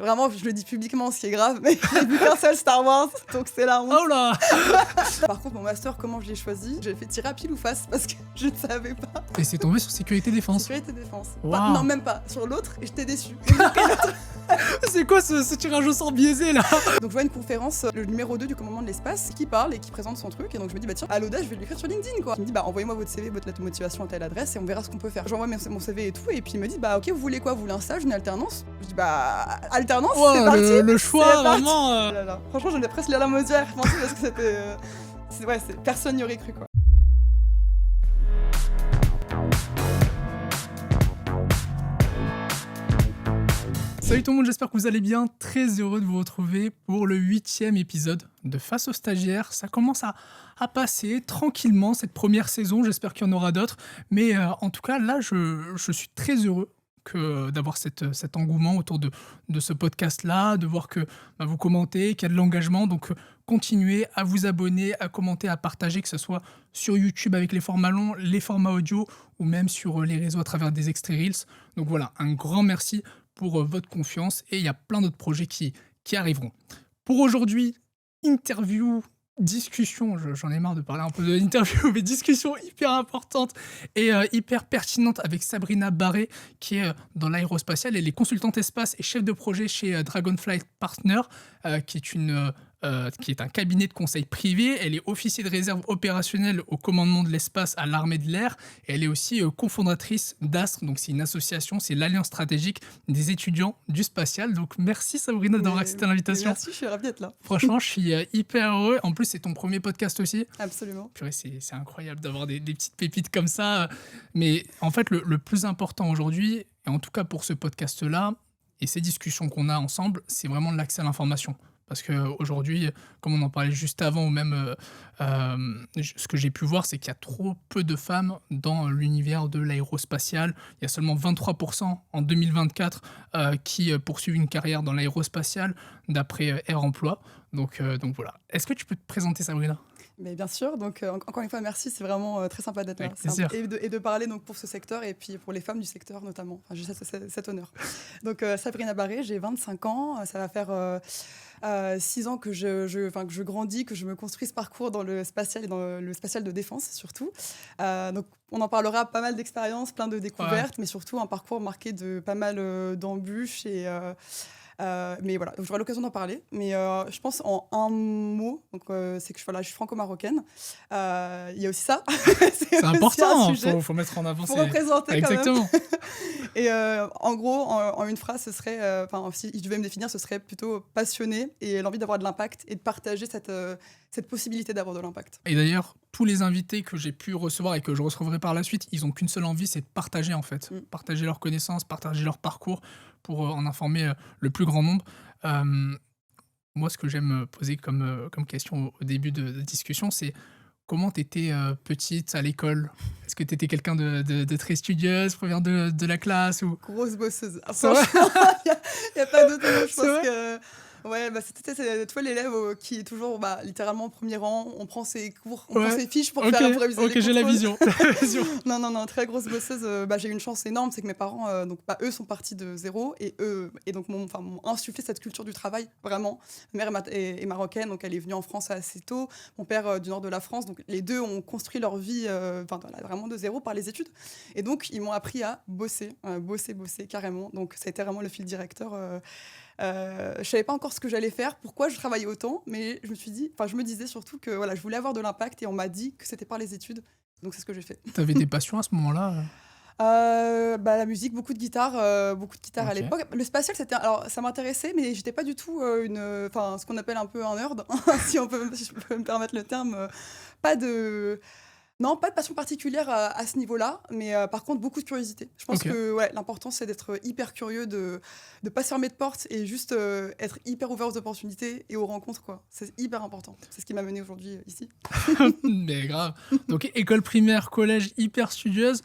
vraiment, je le dis publiquement, ce qui est grave, mais j'ai vu qu'un seul Star Wars, donc c'est la honte. Oh là. Par contre, mon master, comment je l'ai choisi? J'ai fait tirer à pile ou face parce que je ne savais pas. Et c'est tombé sur sécurité défense. Sécurité défense. Wow. Enfin, non, même pas. Sur l'autre, et j'étais déçue. C'est quoi ce tirage au sort biaisé là? Donc je vois une conférence, le numéro 2 du commandement de l'espace, qui parle et qui présente son truc. Et donc je me dis, bah tiens, à l'audace, je vais l'écrire sur LinkedIn quoi. Il me dit, bah envoyez-moi votre CV, votre lettre de motivation à telle adresse et on verra ce qu'on peut faire. J'envoie mon CV et tout. Et puis il me dit, bah ok, vous voulez quoi? Vous voulez un stage, une alternance? Je dis, bah alternance, c'est parti. Le choix C'est parti. vraiment. Oh là là. Franchement, j'en ai presque les larmes aux yeux à y repenser parce que c'était. Personne n'y aurait cru quoi. Salut tout le monde, j'espère que vous allez bien. Très heureux de vous retrouver pour le 8e épisode de Face aux stagiaires. Ça commence à passer tranquillement cette première saison, j'espère qu'il y en aura d'autres. Mais en tout cas, là, je suis très heureux d'avoir cet engouement autour de ce podcast-là, de voir que vous commentez, qu'il y a de l'engagement. Donc continuez à vous abonner, à commenter, à partager, que ce soit sur YouTube avec les formats longs, les formats audio, ou même sur les réseaux à travers des extraits Reels. Donc voilà, un grand merci pour votre confiance et il y a plein d'autres projets qui arriveront. Pour aujourd'hui, interview, discussion, j'en ai marre de parler un peu de l'interview, mais discussion hyper importante et hyper pertinente avec Sabrina Barré qui est dans l'aérospatiale. Elle est consultante espace et chef de projet chez Dragonfly Partner, qui est un cabinet de conseil privé. Elle est officier de réserve opérationnelle au commandement de l'espace à l'armée de l'air. Et elle est aussi cofondatrice d'Astre, donc c'est une association, c'est l'alliance stratégique des étudiants du spatial. Donc merci Sabrina d'avoir accepté l'invitation. Merci, je suis ravie d'être là. Franchement, je suis hyper heureux. En plus, c'est ton premier podcast aussi. Absolument. Purée, c'est incroyable d'avoir des petites pépites comme ça. Mais en fait, le plus important aujourd'hui, et en tout cas pour ce podcast-là, et ces discussions qu'on a ensemble, c'est vraiment l'accès à l'information. Parce qu'aujourd'hui, comme on en parlait juste avant, ou même ce que j'ai pu voir, c'est qu'il y a trop peu de femmes dans l'univers de l'aérospatial. Il y a seulement 23% en 2024 qui poursuivent une carrière dans l'aérospatial, d'après Air Emploi. Donc voilà. Est-ce que tu peux te présenter, Sabrina ? Mais bien sûr, donc encore une fois, merci, c'est vraiment très sympa d'être là. Et de parler donc, pour ce secteur et puis pour les femmes du secteur notamment. Enfin, j'ai cet honneur. Donc Sabrina Barré, j'ai 25 ans, ça va faire 6 ans que je grandis, que je me construis ce parcours dans le spatial et dans le spatial de défense surtout. Donc on en parlera, pas mal d'expériences, plein de découvertes, mais surtout un parcours marqué de pas mal d'embûches et... mais voilà, donc j'aurai l'occasion d'en parler. Mais je pense en un mot, donc c'est que je suis franco-marocaine. Il y a aussi ça. c'est important, il faut mettre en avant. Faut représenter exactement. Quand même. Et en gros, en une phrase, ce serait, si je devais me définir, ce serait plutôt passionné et l'envie d'avoir de l'impact et de partager cette possibilité d'avoir de l'impact. Et d'ailleurs, tous les invités que j'ai pu recevoir et que je recevrai par la suite, ils n'ont qu'une seule envie, c'est de partager en fait. Partager leurs connaissances, partager leur parcours pour en informer le plus grand nombre. Moi, ce que j'aime poser comme question au début de discussion, c'est comment tu étais petite à l'école? Est-ce que tu étais quelqu'un de très studieuse, première de la classe ou... Grosse bosseuse. Franchement, il n'y a pas d'autre mot. Je pense que... Ouais, c'était toi l'élève qui est toujours littéralement au premier rang, on prend ses cours, on prend ses fiches pour réviser les contrôles. Ok, j'ai la vision. Non, très grosse bosseuse. J'ai eu une chance énorme, c'est que mes parents, eux sont partis de zéro et donc m'ont insufflé cette culture du travail, vraiment. Ma mère est marocaine, donc elle est venue en France assez tôt. Mon père du nord de la France, donc les deux ont construit leur vie vraiment de zéro par les études. Et donc ils m'ont appris à bosser carrément. Donc ça a été vraiment le fil directeur. Je savais pas encore ce que j'allais faire, pourquoi je travaillais autant, mais je me disais surtout que je voulais avoir de l'impact et on m'a dit que c'était par les études, donc c'est ce que j'ai fait. T'avais des passions à ce moment-là? La musique, beaucoup de guitare okay. À l'époque. Le spatial, ça m'intéressait, mais j'étais pas du tout ce qu'on appelle un peu un nerd, si je peux me permettre le terme. Non, pas de passion particulière à ce niveau-là, mais par contre, beaucoup de curiosité. Je pense que l'important, c'est d'être hyper curieux, de ne pas se fermer de porte et juste être hyper ouvert aux opportunités et aux rencontres, quoi. C'est hyper important. C'est ce qui m'a mené aujourd'hui ici. Mais grave. Donc, école primaire, collège, hyper studieuse.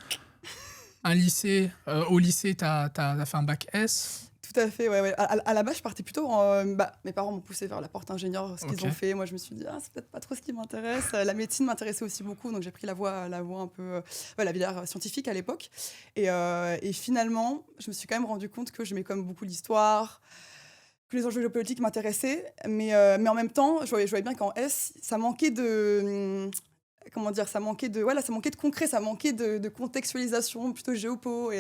Un lycée, au lycée, t'as fait un bac S. Tout à fait, ouais. À la base, je partais plutôt mes parents m'ont poussé vers la porte ingénieur, ce qu'ils ont fait. Moi, je me suis dit, c'est peut-être pas trop ce qui m'intéresse. La médecine m'intéressait aussi beaucoup, donc j'ai pris la voie un peu... la filière scientifique à l'époque. Et finalement, je me suis quand même rendu compte que j'aimais quand même beaucoup l'histoire, que les enjeux géopolitiques m'intéressaient, mais en même temps, je voyais bien qu'en S, ça manquait de... comment dire, ça manquait de concret, ça manquait de contextualisation plutôt géopo.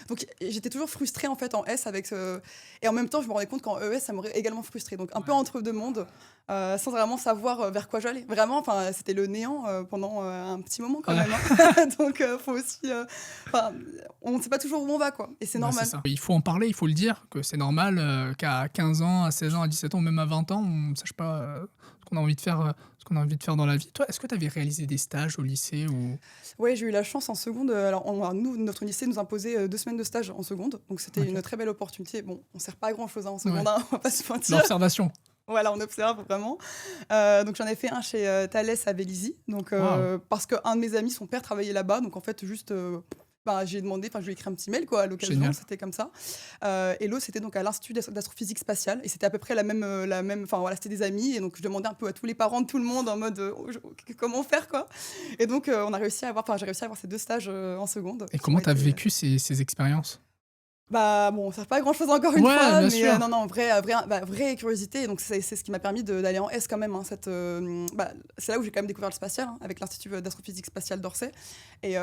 Donc j'étais toujours frustrée en fait en S et en même temps je me rendais compte qu'en ES ça m'aurait également frustrée. Donc un peu entre deux mondes, sans vraiment savoir vers quoi j'allais. Vraiment, c'était le néant pendant un petit moment quand même. Hein. Donc faut aussi, on ne sait pas toujours où on va quoi. Et c'est normal. C'est ça. Il faut en parler, il faut le dire que c'est normal qu'à 15 ans, à 16 ans, à 17 ans, même à 20 ans, on ne sache pas ce qu'on a envie de faire. Ce qu'on a envie de faire dans la vie. Toi, est-ce que tu avais réalisé des stages au lycée ou... Oui, j'ai eu la chance en seconde. Alors, notre lycée nous imposait 2 semaines de stage en seconde. Donc, c'était une très belle opportunité. Bon, on ne sert pas à grand-chose en seconde, hein, on va pas se mentir. L'observation. Voilà, on observe vraiment. Donc, j'en ai fait un chez Thales à Vélizy. Donc, parce qu'un de mes amis, son père travaillait là-bas. Donc, en fait, juste... j'ai demandé, je lui ai écrit un petit mail quoi, à l'occasion, c'était comme ça. Et l'autre, c'était donc à l'Institut d'astrophysique spatiale. Et c'était à peu près la même c'était des amis. Et donc, je demandais un peu à tous les parents de tout le monde en mode comment faire quoi. Et donc, j'ai réussi à avoir ces 2 stages en seconde. Et comment tu as vécu ces expériences ? On sert pas à grand chose encore une fois, mais sûr. vraie curiosité. Donc c'est ce qui m'a permis d'aller en S quand même. Hein, c'est là où j'ai quand même découvert le spatial, hein, avec l'Institut d'astrophysique spatiale d'Orsay. Et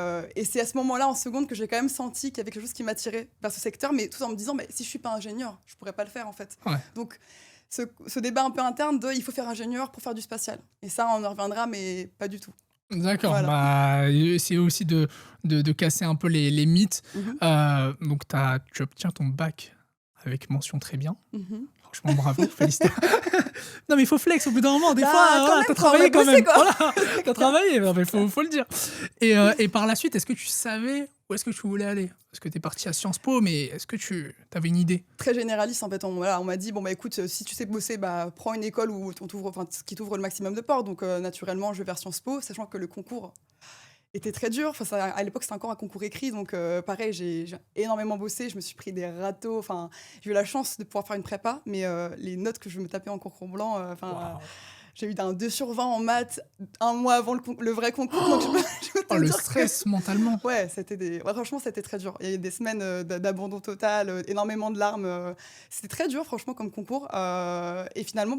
c'est à ce moment-là, en seconde, que j'ai quand même senti qu'il y avait quelque chose qui m'attirait vers ce secteur, mais tout en me disant, mais si je suis pas ingénieur, je pourrais pas le faire en fait. Ouais. Donc ce débat un peu interne de il faut faire ingénieur pour faire du spatial. Et ça, on en reviendra, mais pas du tout. D'accord, voilà. C'est aussi de casser un peu les mythes. Donc tu obtiens ton bac avec mention très bien. Franchement, bravo, félicitations. Non mais il faut flex au bout d'un moment, des fois, t'as travaillé quand même. Voilà, t'as travaillé, mais faut le dire. Et par la suite, est-ce que tu savais où est-ce que tu voulais aller ? Parce que t'es parti à Sciences Po, mais est-ce que tu avais une idée ? Très généraliste en fait. On m'a dit écoute, si tu sais bosser, prends une école où qui t'ouvre le maximum de portes. Donc naturellement, je vais vers Sciences Po, sachant que le concours était très dur. À l'époque, c'était encore un concours écrit, donc pareil, j'ai énormément bossé. Je me suis pris des râteaux. J'ai eu la chance de pouvoir faire une prépa, mais les notes que je me tapais en concours blanc, j'ai eu un 2/20 en maths un mois avant le vrai concours. Donc le stress mentalement. Ouais, franchement, c'était très dur. Il y a eu des semaines d'abandon total, énormément de larmes. C'était très dur, franchement, comme concours. Et finalement,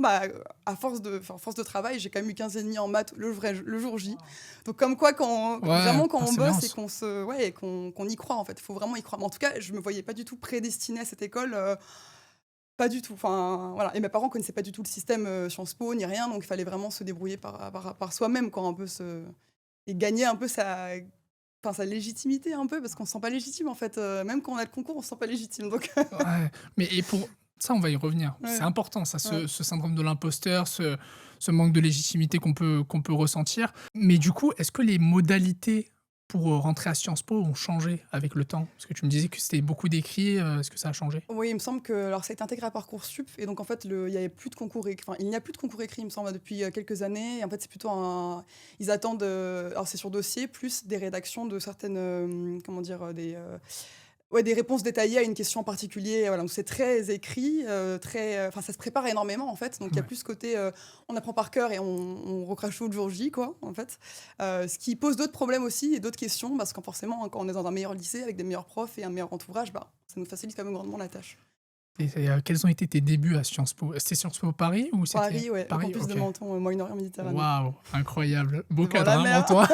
à force de travail, j'ai quand même eu 15,5 en maths le jour J. Donc, comme quoi, quand on bosse et qu'on y croit, en fait, il faut vraiment y croire. Mais en tout cas, je me voyais pas du tout prédestinée à cette école. Pas du tout. Voilà. Et mes parents connaissaient pas du tout le système Sciences Po ni rien, donc il fallait vraiment se débrouiller par soi-même, quoi, un peu et gagner un peu sa légitimité un peu, parce qu'on se sent pas légitime en fait. Même quand on a le concours, on se sent pas légitime. Donc... Et pour ça, on va y revenir. Ouais. C'est important, ça, ce syndrome de l'imposteur, ce manque de légitimité qu'on peut ressentir. Mais du coup, est-ce que les modalités pour rentrer à Sciences Po ont changé avec le temps ? Parce que tu me disais que c'était beaucoup d'écrits, est-ce que ça a changé ? Oui, il me semble que ça a été intégré à Parcoursup, et donc en fait, il n'y a plus de concours écrit, il me semble, depuis quelques années. Et en fait, c'est plutôt ils attendent, alors c'est sur dossier, plus des rédactions de certaines, des réponses détaillées à une question en particulier. Voilà, donc c'est très écrit, ça se prépare énormément en fait. Donc il y a plus ce côté, on apprend par cœur et on recrache tout le jour J, quoi, en fait. Ce qui pose d'autres problèmes aussi et d'autres questions, parce que forcément, quand on est dans un meilleur lycée avec des meilleurs profs et un meilleur entourage, ça nous facilite quand même grandement la tâche. Et quels ont été tes débuts à Sciences Po ? C'était Sciences Po Paris ou c'était Paris, ouais, au campus de Menton, Moyen-Orient Méditerranée. Waouh, incroyable. Beau cadre, hein, toi.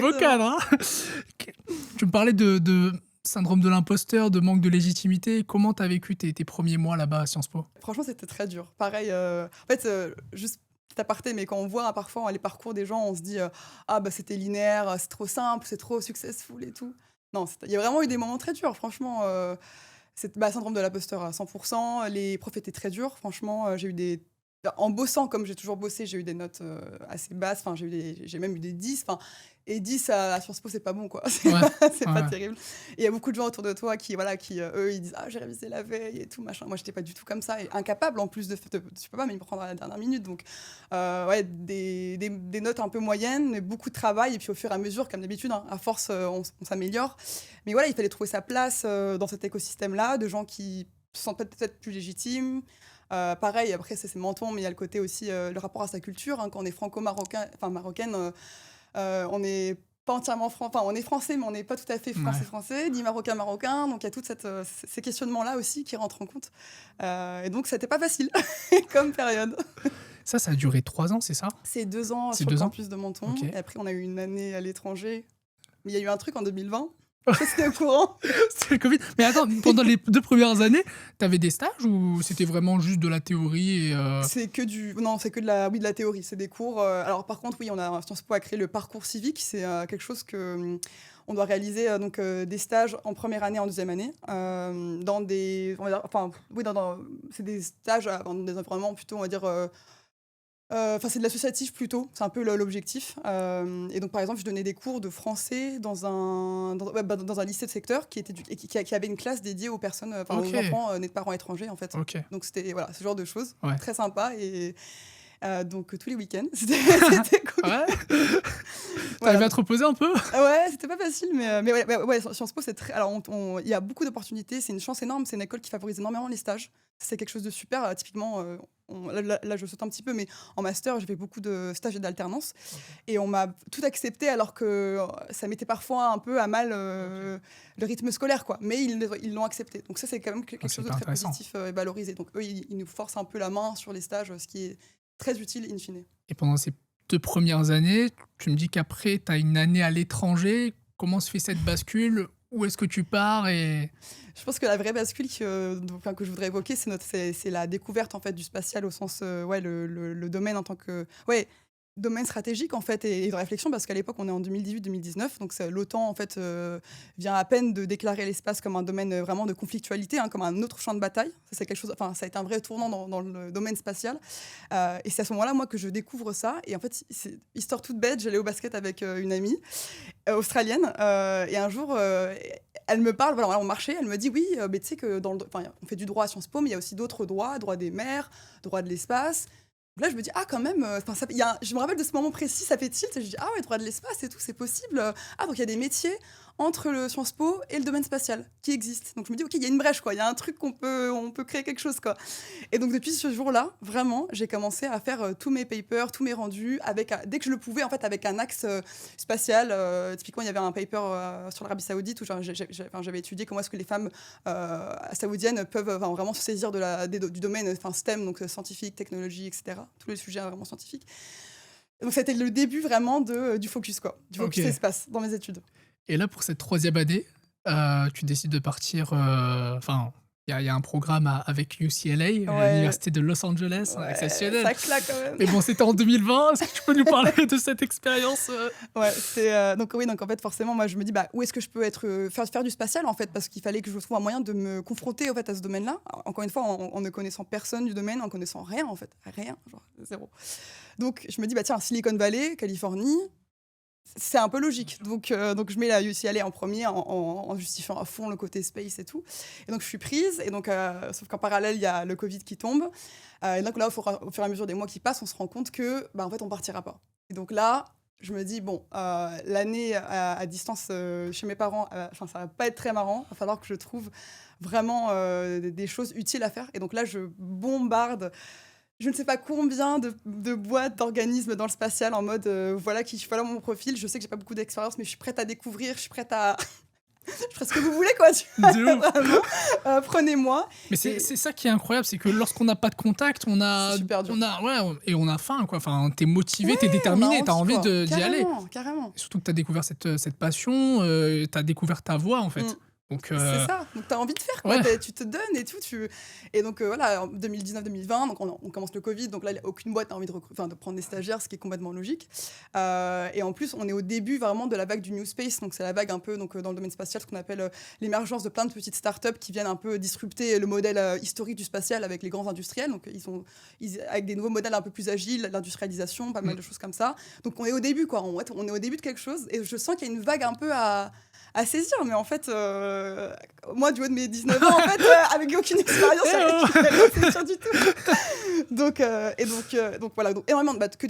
Beau cadre, hein. Tu me parlais de syndrome de l'imposteur, de manque de légitimité. Comment tu as vécu tes premiers mois là-bas à Sciences Po ? Franchement, c'était très dur. Pareil, juste petit aparté, mais quand on voit parfois les parcours des gens, on se dit c'était linéaire, c'est trop simple, c'est trop successful et tout. Non, il y a vraiment eu des moments très durs, franchement. C'est syndrome de l'imposteur à 100%. Les profs étaient très durs, franchement. En bossant, comme j'ai toujours bossé, j'ai eu des notes assez basses. J'ai même eu des 10. Et 10 à Sciences Po, c'est pas bon, quoi. C'est pas terrible. Et il y a beaucoup de gens autour de toi qui eux, ils disent « Ah, j'ai révisé la veille et tout, machin. » Moi, j'étais pas du tout comme ça. Et incapable, en plus, tu peux pas me prendre à la dernière minute. Donc, des notes un peu moyennes, mais beaucoup de travail. Et puis, au fur et à mesure, comme d'habitude, à force, on s'améliore. Mais voilà, il fallait trouver sa place dans cet écosystème-là, de gens qui se sentent peut-être plus légitimes. Pareil, après, c'est Menton, mais il y a le côté aussi, le rapport à sa culture. Quand on est franco-marocaine, on est pas entièrement français, enfin on est français mais on n'est pas tout à fait français, ni marocain, donc il y a tous ces questionnements-là aussi qui rentrent en compte. Et donc c'était pas facile comme période. Ça a duré 3 ans, c'est ça? C'est 2 ans sur le campus de Menton, et après on a eu une année à l'étranger. Mais il y a eu un truc en 2020. C'était au courant. C'était le Covid. Mais attends, pendant les 2 premières années, t'avais des stages ou c'était vraiment juste de la théorie C'est que de la théorie. C'est des cours. Alors par contre, oui, Sciences Po a créé le parcours civique. C'est quelque chose que on doit réaliser des stages en première année, en deuxième année, dans des, c'est des stages dans des environnements plutôt, on va dire. C'est de l'associatif plutôt, c'est un peu l'objectif. Et donc, par exemple, je donnais des cours de français dans un lycée de secteur qui avait une classe dédiée aux personnes, aux enfants nés de parents étrangers, en fait. Donc, c'était ce genre de choses, très sympa. Et donc, tous les week-ends, c'était cool. T'arrivais à te reposer un peu? Ouais, c'était pas facile, mais Sciences Po, c'est très. Alors, il y a beaucoup d'opportunités, c'est une chance énorme, c'est une école qui favorise énormément les stages. C'est quelque chose de super. Typiquement, là, je saute un petit peu, mais en master, j'ai fait beaucoup de stages et d'alternance. Et on m'a tout accepté, alors que ça mettait parfois un peu à mal le rythme scolaire, quoi. Mais ils l'ont accepté. Donc ça, c'est quand même quelque chose de très positif et valorisé. Donc eux, ils nous forcent un peu la main sur les stages, ce qui est très utile in fine. Et pendant ces 2 premières années, tu me dis qu'après, tu as une année à l'étranger. Comment se fait cette bascule? Où est-ce que tu pars Je pense que la vraie bascule que je voudrais évoquer, c'est la découverte en fait, du spatial au sens, le domaine en tant que... domaine stratégique en fait et de réflexion, parce qu'à l'époque on est en 2018-2019, donc l'OTAN en fait vient à peine de déclarer l'espace comme un domaine vraiment de conflictualité, comme un autre champ de bataille. Ça, c'est quelque chose, ça a été un vrai tournant dans le domaine spatial, et c'est à ce moment-là moi que je découvre ça. Et en fait, c'est histoire toute bête, j'allais au basket avec une amie australienne, et un jour elle me parle, on marchait, elle me dit oui, mais tu sais que on fait du droit à Sciences Po, mais il y a aussi d'autres droits des mers, droit de l'espace. Là, je me dis, quand même, je me rappelle de ce moment précis, ça fait tilt, et je dis, droit de l'espace et tout, c'est possible. Donc il y a des métiers entre le Sciences Po et le domaine spatial qui existent. Donc je me dis, ok, il y a une brèche, quoi, il y a un truc on peut créer quelque chose, quoi. Et donc depuis ce jour-là, vraiment, j'ai commencé à faire tous mes papers, tous mes rendus, dès que je le pouvais, en fait, avec un axe spatial. Typiquement, il y avait un paper sur l'Arabie Saoudite où j'avais étudié comment est-ce que les femmes saoudiennes peuvent vraiment se saisir du domaine STEM, donc scientifique, technologie, etc. Tous les sujets vraiment scientifiques. Donc c'était le début vraiment du focus, quoi, du focus espace dans mes études. Et là, pour cette 3e année, tu décides de partir... Il y a un programme avec UCLA, l'université de Los Angeles, exceptionnel. Ça claque quand même. Mais bon, c'était en 2020. Est-ce que tu peux nous parler de cette expérience? Donc en fait, forcément, moi, je me dis, où est-ce que je peux faire du spatial, en fait, parce qu'il fallait que je trouve un moyen de me confronter, en fait, à ce domaine-là. Encore une fois, en ne connaissant personne du domaine, en connaissant rien, en fait. Rien, genre zéro. Donc, je me dis, tiens, Silicon Valley, Californie... C'est un peu logique. Donc je mets la UCLA en premier en justifiant à fond le côté space et tout. Et donc, je suis prise. Et donc, sauf qu'en parallèle, il y a le Covid qui tombe. Et donc là, au fur et à mesure des mois qui passent, on se rend compte que, en fait, on partira pas. Et donc là, je me dis, l'année à distance chez mes parents, ça va pas être très marrant. Il va falloir que je trouve vraiment des choses utiles à faire. Et donc là, je bombarde... Je ne sais pas combien de boîtes, d'organismes dans le spatial en mode voilà mon profil, je sais que j'ai pas beaucoup d'expérience, mais je suis prête à découvrir, je suis prête à... je ferai ce que vous voulez, quoi. Vraiment, prenez-moi. Mais c'est ça qui est incroyable, c'est que lorsqu'on n'a pas de contact, on a faim, quoi. Enfin, t'es motivé, t'es déterminé, t'as envie d'y aller. Carrément. Et surtout que t'as découvert cette passion, t'as découvert ta voie, en fait. Donc, c'est ça, donc t'as envie de faire, quoi. Tu te donnes et tout. Et donc voilà, en 2019-2020, donc on commence le Covid, donc là aucune boîte n'a envie de prendre des stagiaires, ce qui est complètement logique. Et en plus, on est au début vraiment de la vague du New Space, donc c'est la vague un peu dans le domaine spatial, ce qu'on appelle l'émergence de plein de petites startups qui viennent un peu disrupter le modèle historique du spatial avec les grands industriels. Donc avec des nouveaux modèles un peu plus agiles, l'industrialisation, pas mal de choses comme ça. Donc on est au début, quoi. On est au début de quelque chose, et je sens qu'il y a une vague un peu à saisir, mais en fait, moi, du haut de mes 19 ans, en fait, avec aucune expérience, c'est pas saisir du tout. Donc voilà, donc énormément que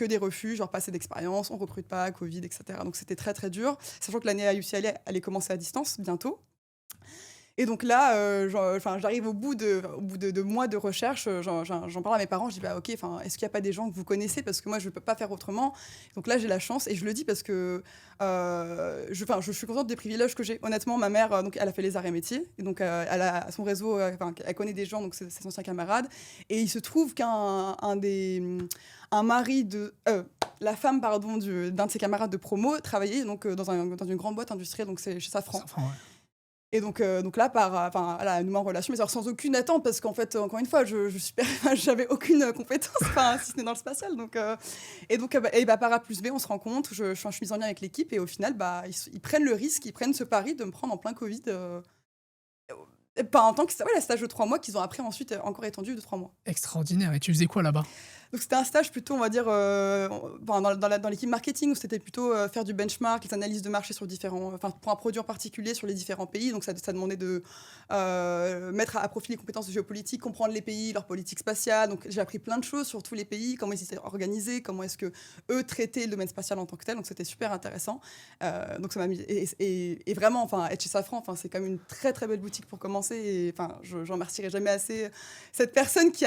des refus, genre pas assez d'expérience, on recrute pas, Covid, etc. Donc c'était très très dur, sachant que l'année à UCLA allait commencer à distance bientôt. Et donc là, j'arrive au bout de mois de recherche, j'en parle à mes parents, je dis bah ok, est-ce qu'il n'y a pas des gens que vous connaissez parce que moi je ne peux pas faire autrement. Donc là j'ai la chance et je le dis parce que je suis contente des privilèges que j'ai. Honnêtement, ma mère, donc elle a fait les arts et métiers, et donc elle a son réseau, elle connaît des gens, donc c'est ses anciens camarades. Et il se trouve la femme d'un de ses camarades de promo travaillait donc dans une grande boîte industrielle, donc c'est chez Safran. Safran, ouais. Et donc là, elle a nous en relation, mais alors sans aucune attente, parce qu'en fait, encore une fois, j'avais aucune compétence, si ce n'est dans le spatial. Et par A plus B, on se rend compte, je suis mise en lien avec l'équipe, et au final, ils prennent le risque, ils prennent ce pari de me prendre en plein Covid. Pas en tant que stage de 3 mois qu'ils ont après ensuite encore étendu de 3 mois. Extraordinaire. Et tu faisais quoi là-bas ? Donc c'était un stage plutôt, on va dire, dans l'équipe marketing, où c'était plutôt faire du benchmark, les analyses de marché sur pour un produit en particulier sur les différents pays. Donc ça demandait de mettre à profit les compétences de géopolitique, comprendre les pays, leur politique spatiale. Donc j'ai appris plein de choses sur tous les pays, comment ils étaient organisés, comment est-ce que eux traitaient le domaine spatial en tant que tel. Donc c'était super intéressant. Donc ça m'a mis et vraiment, être chez Safran, c'est quand même une très très belle boutique pour commencer. Et je remercierai jamais assez cette personne qui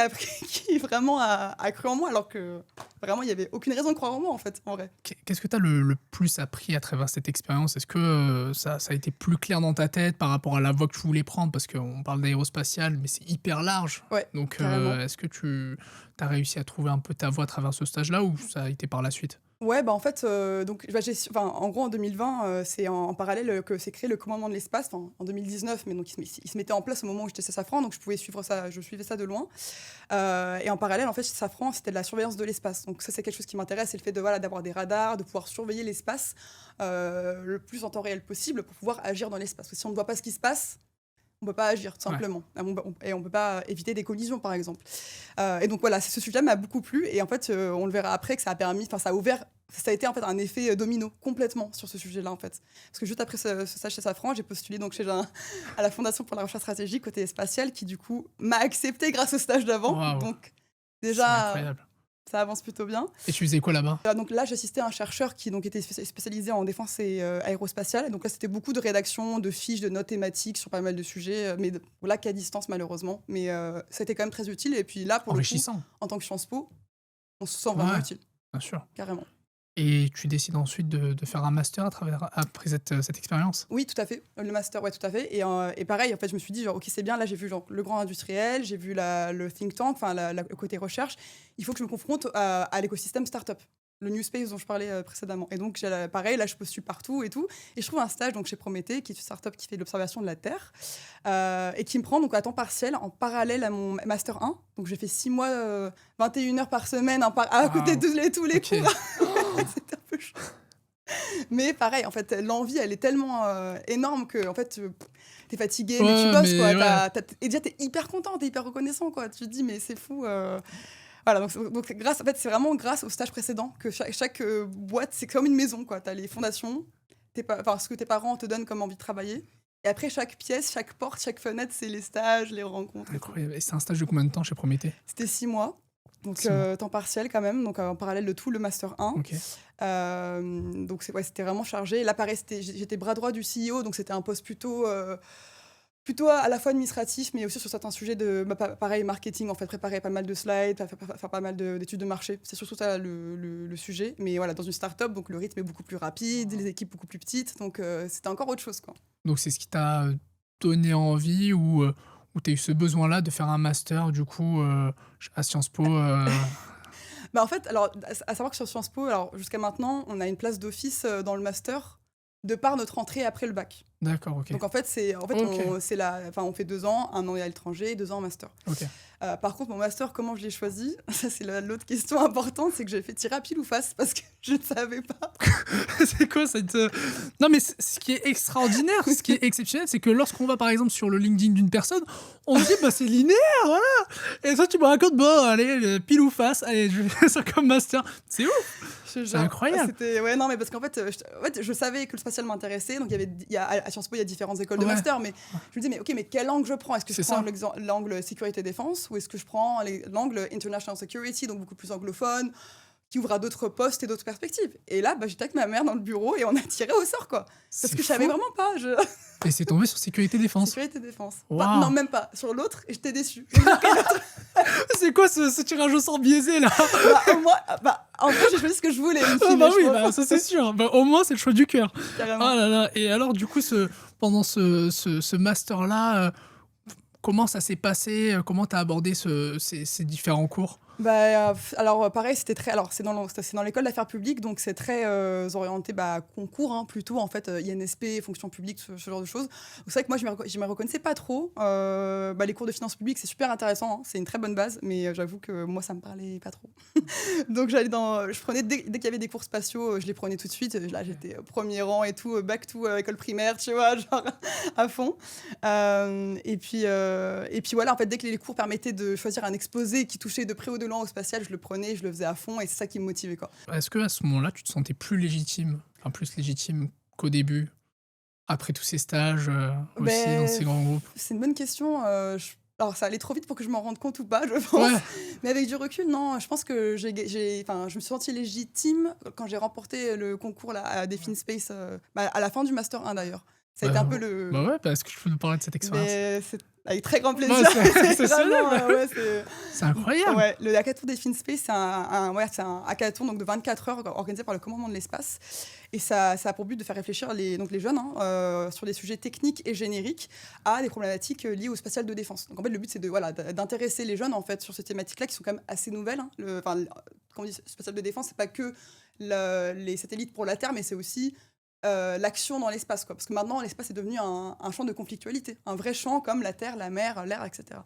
vraiment a cru en moi, alors que vraiment il n'y avait aucune raison de croire en moi en fait, en vrai. Qu'est-ce que tu as le plus appris à travers cette expérience ? Est-ce que ça a été plus clair dans ta tête par rapport à la voie que tu voulais prendre ? Parce qu'on parle d'aérospatial, mais c'est hyper large. Ouais, donc est-ce que tu as réussi à trouver un peu ta voie à travers ce stage-là, ou ça a été par la suite ? Ouais, en fait, en gros, en 2020, c'est en parallèle que s'est créé le commandement de l'espace, en 2019, mais donc il se mettait en place au moment où j'étais chez Safran, donc je suivais ça de loin. Et en parallèle, en fait, chez Safran, c'était de la surveillance de l'espace. Donc ça, c'est quelque chose qui m'intéresse, c'est le fait d'avoir des radars, de pouvoir surveiller l'espace le plus en temps réel possible pour pouvoir agir dans l'espace. Parce que si on ne voit pas ce qui se passe, on ne peut pas agir, tout simplement. Ouais. Et on ne peut pas éviter des collisions, par exemple. Et donc voilà, ce sujet m'a beaucoup plu. Et en fait, on le verra après que ça a été en fait un effet domino complètement sur ce sujet-là, en fait. Parce que juste après ce stage chez Safran, j'ai postulé donc à la Fondation pour la recherche stratégique côté spatial, qui du coup m'a accepté grâce au stage d'avant. Wow. Donc déjà, c'est incroyable. Ça avance plutôt bien. Et tu faisais quoi là-bas ? Donc là, j'assistais à un chercheur qui donc, était spécialisé en défense et aérospatiale. Et donc là, c'était beaucoup de rédaction, de fiches, de notes thématiques sur pas mal de sujets, mais là qu'à distance malheureusement. Mais ça a été quand même très utile. Et puis là, pour le coup, en tant que Sciences Po, on se sent vraiment utile. Bien sûr. Carrément. Et tu décides ensuite de faire un master après cette expérience ? Oui, tout à fait. Le master, ouais, tout à fait. Et pareil, en fait, je me suis dit, ok, c'est bien, là, j'ai vu le grand industriel, j'ai vu le think tank, le côté recherche. Il faut que je me confronte à l'écosystème startup, le New Space dont je parlais précédemment. Et donc, pareil, là, je postule partout et tout. Et je trouve un stage donc, chez Prométhée, qui est une startup qui fait de l'observation de la Terre, et qui me prend donc, à temps partiel, en parallèle à mon Master 1. Donc, j'ai fait 6 mois, 21 heures par semaine, à côté de tous les cours. C'était un peu chaud. Mais pareil, en fait, l'envie, elle est tellement énorme que, en fait, t'es fatigué, mais tu bosses, quoi. Et déjà, t'es hyper content, t'es hyper reconnaissant, quoi. Tu te dis, mais c'est fou. Voilà, donc c'est vraiment grâce au stage précédent que chaque boîte, c'est comme une maison, quoi. T'as les fondations, ce que tes parents te donnent comme envie de travailler. Et après, chaque pièce, chaque porte, chaque fenêtre, c'est les stages, les rencontres. Incroyable. Et c'est un stage de combien de temps chez Prométhée ? C'était 6 mois. Donc, temps partiel quand même, donc en parallèle de tout le Master 1. Okay. Donc, c'était vraiment chargé. Là, pareil, j'étais bras droit du CEO, donc c'était un poste plutôt à la fois administratif, mais aussi sur certains sujets pareil, marketing, en fait, préparer pas mal de slides, faire pas mal d'études de marché. C'est surtout ça le sujet. Mais voilà, dans une start-up, donc le rythme est beaucoup plus rapide, les équipes beaucoup plus petites, donc c'était encore autre chose, quoi. Donc, c'est ce qui t'a donné envie ou tu as eu ce besoin-là de faire un master, du coup, à Sciences Po En fait, alors, à savoir que sur Sciences Po, jusqu'à maintenant, on a une place d'office dans le master de par notre entrée après le bac. D'accord, ok. Donc en fait, on fait 2 ans, 1 an à l'étranger, 2 ans en master. Okay. Par contre, mon master, comment je l'ai choisi ? Ça, c'est l'autre question importante, c'est que j'ai fait tir à pile ou face parce que je ne savais pas. C'est quoi cette... Non, mais ce qui est extraordinaire, ce qui est exceptionnel, c'est que lorsqu'on va par exemple sur le LinkedIn d'une personne, on se dit c'est linéaire, voilà. Et toi, tu me racontes, allez, pile ou face, allez, je fais ça comme master. C'est ouf. C'est incroyable. Ouais, non, mais parce qu'en fait, je savais que le spatial m'intéressait. Donc, à Sciences Po, il y a différentes écoles de master. Mais je me dis, mais quel angle je prends ? Est-ce que je prends l'angle sécurité-défense ou est-ce que je prends l'angle international security, donc beaucoup plus anglophone ? qui ouvre à d'autres postes et d'autres perspectives. Et là, j'étais avec ma mère dans le bureau et on a tiré au sort, quoi. Parce que je savais vraiment pas. Et c'est tombé sur sécurité défense. Sécurité défense. Wow. Non, même pas. Sur l'autre, et j'étais déçue. C'est quoi ce tirage au sort biaisé, là? Au moins, en fait, j'ai choisi ce que je voulais. Ça c'est sûr. Au moins, c'est le choix du cœur. Carrément. Ah là là. Et alors, du coup, pendant ce master-là, comment ça s'est passé? Comment tu as abordé ces différents cours? Alors pareil, c'est dans l'école d'affaires publiques, donc c'est très orienté concours, hein, plutôt en fait, INSP, fonction publique, ce genre de choses. Donc c'est vrai que moi je me reconnaissais pas trop. Les cours de finances publiques, c'est super intéressant, hein, c'est une très bonne base, mais j'avoue que moi ça me parlait pas trop. Donc je prenais dès qu'il y avait des cours spatiaux, je les prenais tout de suite. Là j'étais au premier rang et tout, back to école primaire, tu vois, genre à fond. Et puis voilà, en fait, dès que les cours permettaient de choisir un exposé qui touchait de près ou de loin au spatial, je le prenais, je le faisais à fond et c'est ça qui me motivait, quoi. Est-ce qu'à ce moment-là, tu te sentais plus légitime qu'au début, après tous ces stages aussi dans ces grands groupes? C'est une bonne question. Alors ça allait trop vite pour que je m'en rende compte ou pas, je pense. Ouais. Mais avec du recul, non, je pense que je me suis sentie légitime quand j'ai remporté le concours là, à Défin Space, à la fin du Master 1 d'ailleurs. Ça a été un peu le... est-ce que je peux nous parler de cette expérience? C'est avec très grand plaisir. C'est incroyable. Ouais, le hackathon Défin Space, c'est un hackathon donc, de 24 heures organisé par le commandement de l'espace. Et ça a pour but de faire réfléchir les jeunes sur des sujets techniques et génériques à des problématiques liées au spatial de défense. Donc en fait, le but, c'est d'intéresser les jeunes en fait, sur ces thématiques-là qui sont quand même assez nouvelles. Hein. Quand on dit spatial de défense, c'est pas que les satellites pour la Terre, mais c'est aussi... l'action dans l'espace, quoi. Parce que maintenant, l'espace est devenu un champ de conflictualité, un vrai champ comme la Terre, la mer, l'air, etc.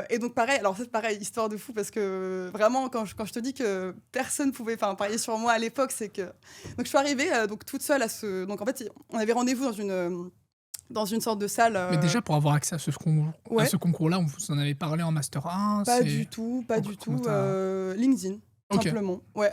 Et donc pareil, histoire de fou, parce que vraiment, quand je te dis que personne pouvait parier sur moi à l'époque, c'est que... Donc je suis arrivée toute seule à ce... Donc en fait, on avait rendez-vous dans une sorte de salle... Mais déjà, pour avoir accès à ce concours-là, on vous en avait parlé en Master 1? Pas du tout. LinkedIn, simplement. Ouais.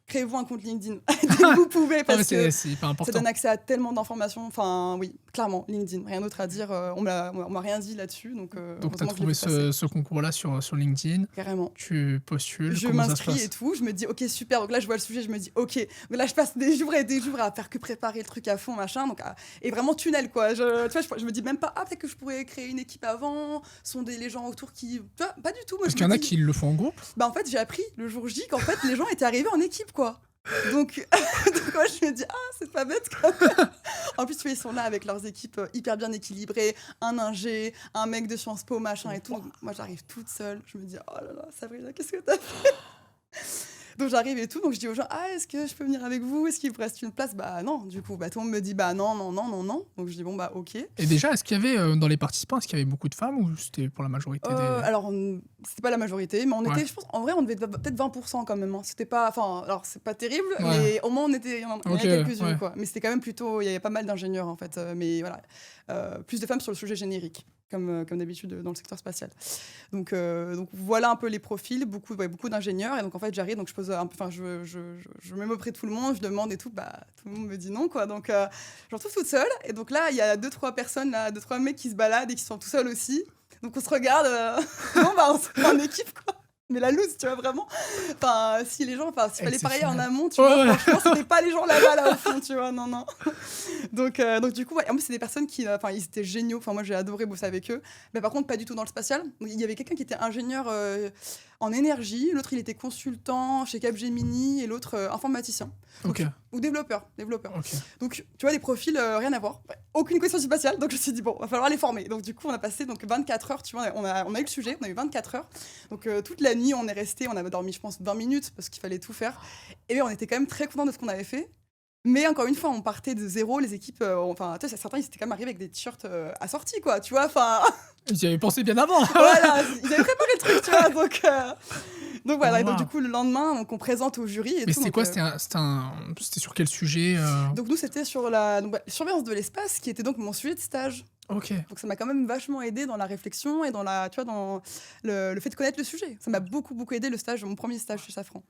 Créez-vous un compte LinkedIn dès que vous pouvez, parce que c'est hyper important. Ça donne accès à tellement d'informations. Enfin, oui, clairement, LinkedIn, rien d'autre à dire. On m'a rien dit là-dessus. Donc tu as trouvé ce concours-là sur LinkedIn. Carrément. Tu postules. Je m'inscris et tout. Je me dis, ok, super. Donc là, je vois le sujet, je me dis, ok. Mais là, je passe des jours et des jours à faire que préparer le truc à fond, machin. Donc, et vraiment tunnel, quoi. Tu vois, je me dis même pas, peut-être que je pourrais créer une équipe avant. Sonder les gens autour qui. Tu vois, pas du tout. Parce qu'il y en a qui le font en groupe. En fait, j'ai appris le jour J qu'en fait, les gens étaient arrivés en équipe, quoi. Donc moi je me dis c'est pas bête quoi. En plus ils sont là avec leurs équipes hyper bien équilibrées, un ingé, un mec de Sciences Po machin et tout. Donc, moi j'arrive toute seule, je me dis oh là là Sabrina, qu'est-ce que t'as fait? Donc j'arrive et tout, donc je dis aux gens est-ce que je peux venir avec vous, est-ce qu'il vous reste une place? Non, du coup tout le monde me dit non. Donc je dis ok. Et déjà, est-ce qu'il y avait dans les participants, est-ce qu'il y avait beaucoup de femmes ou c'était pour la majorité Alors c'était pas la majorité, mais on était, je pense, en vrai on devait peut-être 20% quand même, hein. C'était pas, alors c'est pas terrible, mais au moins il y en a quelques-unes quoi. Mais c'était quand même plutôt, il y avait pas mal d'ingénieurs en fait, mais voilà, plus de femmes sur le sujet générique. Comme d'habitude dans le secteur spatial. Donc voilà un peu les profils, beaucoup d'ingénieurs. Et donc en fait j'arrive, donc je pose je me mets auprès de tout le monde, je demande et tout, tout le monde me dit non quoi. Donc je me retrouve toute seule. Et donc là il y a 2-3 personnes, 2-3 mecs qui se baladent et qui sont tout seuls aussi. Donc on se regarde, on se fait en équipe quoi. Mais la loose, tu vois, vraiment. S'il fallait parier en amont, tu vois, franchement, c'était pas les gens là-bas, là, au fond, tu vois, non. Donc du coup, en plus, c'est des personnes qui, ils étaient géniaux. Enfin, moi, j'ai adoré bosser avec eux. Mais par contre, pas du tout dans le spatial. Donc, il y avait quelqu'un qui était ingénieur en énergie. L'autre, il était consultant chez Capgemini et l'autre, informaticien. Donc, ou développeur. Okay. Donc, tu vois, des profils, rien à voir. Aucune question spatiale. Donc, je me suis dit, bon, va falloir les former. Donc, du coup, on a passé 24 heures, tu vois, on a eu le sujet, on a eu 24 heures. Donc, toute la nuit, on est resté, on avait dormi, je pense, 20 minutes parce qu'il fallait tout faire. Et on était quand même très contents de ce qu'on avait fait. Mais encore une fois, on partait de zéro, les équipes, tu sais, certains, ils étaient quand même arrivés avec des t-shirts assortis, quoi, tu vois, Ils y avaient pensé bien avant. Voilà, ils avaient préparé le truc, tu vois, donc voilà, et donc du coup, le lendemain, on présente au jury et mais tout. Mais c'était quoi c'était sur quel sujet Donc nous, c'était sur la surveillance de l'espace, qui était donc mon sujet de stage. Ok. Donc ça m'a quand même vachement aidé dans la réflexion et dans dans le fait de connaître le sujet. Ça m'a beaucoup aidé mon premier stage chez Safran.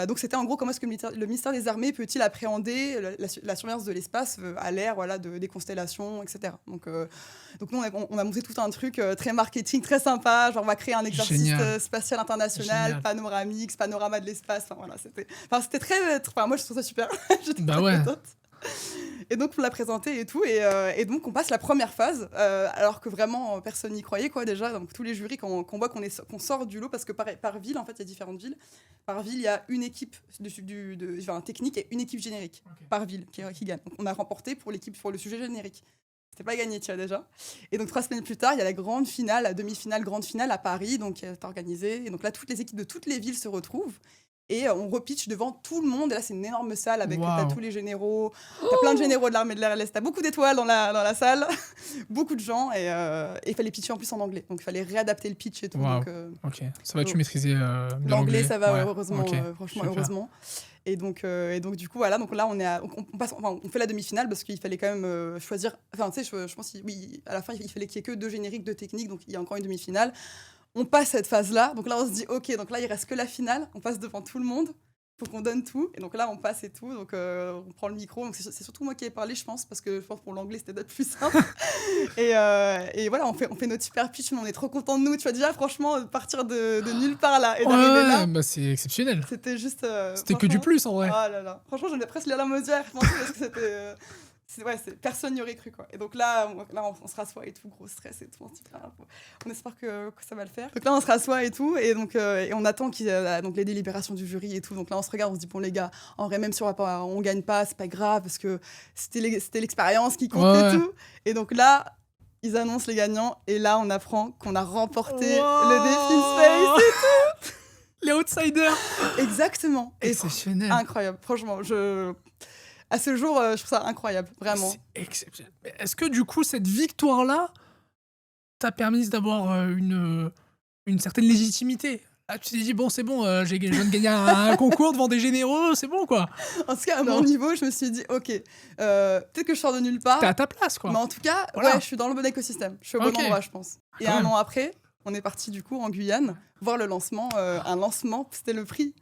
Donc c'était en gros comment est-ce que le ministère des Armées peut-il appréhender la surveillance de l'espace à l'ère des constellations, etc. Donc nous on a monté tout un truc très marketing, très sympa. Genre on va créer un exercice spatial international, panorama de l'espace. C'était très. Moi je trouve ça super. Bah ouais. Et donc, on l'a présenté et tout. Et donc, on passe la première phase, alors que vraiment, personne n'y croyait, quoi, déjà. Donc, tous les jurys, quand on voit qu'on sort du lot, parce que par ville, en fait, il y a différentes villes. Par ville, il y a une équipe technique et une équipe générique, par ville, qui gagne. Donc, on a remporté pour le sujet générique. C'était pas gagné, tu vois, déjà. Et donc, 3 semaines plus tard, il y a la grande finale, la demi-finale, grande finale à Paris, donc qui est organisée. Et donc là, toutes les équipes de toutes les villes se retrouvent. Et on repitch devant tout le monde. Et là, c'est une énorme salle avec tous les généraux. T'as plein de généraux de l'armée de l'air et de l'Est. T'as beaucoup d'étoiles dans la salle. Beaucoup de gens. Et il fallait pitcher en plus en anglais. Donc, il fallait réadapter le pitch et tout. Wow. Donc, ok. Ça va, tu maîtriser l'anglais, ça va, ouais. heureusement. Franchement, heureusement. Et donc, du coup, voilà. Donc là, on fait la demi-finale parce qu'il fallait quand même choisir. Enfin, tu sais, je pense à la fin, il fallait qu'il y ait que 2 génériques, 2 techniques. Donc, il y a encore une demi-finale. On passe cette phase-là, donc là on se dit ok, donc là il reste que la finale, on passe devant tout le monde, faut qu'on donne tout, et donc là on passe et tout, donc on prend le micro, donc c'est surtout moi qui ai parlé je pense, parce que je pense pour l'anglais c'était peut-être plus simple, et voilà on fait notre super pitch, mais on est trop contents de nous, tu vois déjà franchement partir de nulle part là, et d'arriver là, bah c'est exceptionnel. C'était juste... c'était que du plus en vrai. Oh là là, franchement j'en ai presque les larmes aux yeux à repenser, parce que c'était... personne n'y aurait cru quoi. Et donc là on se rassoit et tout, gros stress et tout. On espère que ça va le faire. Donc là on se rassoit et tout, et donc et on attend donc les délibérations du jury et tout. Donc là on se regarde, on se dit bon les gars, en vrai même si on gagne pas, c'est pas grave parce que c'était l'expérience qui compte et tout. Et donc là ils annoncent les gagnants et là on apprend qu'on a remporté le défi Space et tout. Les outsiders. Exactement. Exceptionnel. Incroyable. Franchement à ce jour, je trouve ça incroyable, vraiment. C'est exceptionnel. Est-ce que du coup, cette victoire-là t'a permis d'avoir une certaine légitimité ? Ah, tu t'es dit, bon, c'est bon, je viens de gagner un concours devant des généraux, c'est bon, quoi. En tout cas, à mon niveau, je me suis dit, ok, peut-être que je sors de nulle part. T'es à ta place, quoi. Mais en tout cas, voilà. Je suis dans le bon écosystème. Je suis au bon endroit, je pense. Et un an après, on est parti, du coup, en Guyane, voir le lancement. Un lancement, c'était le prix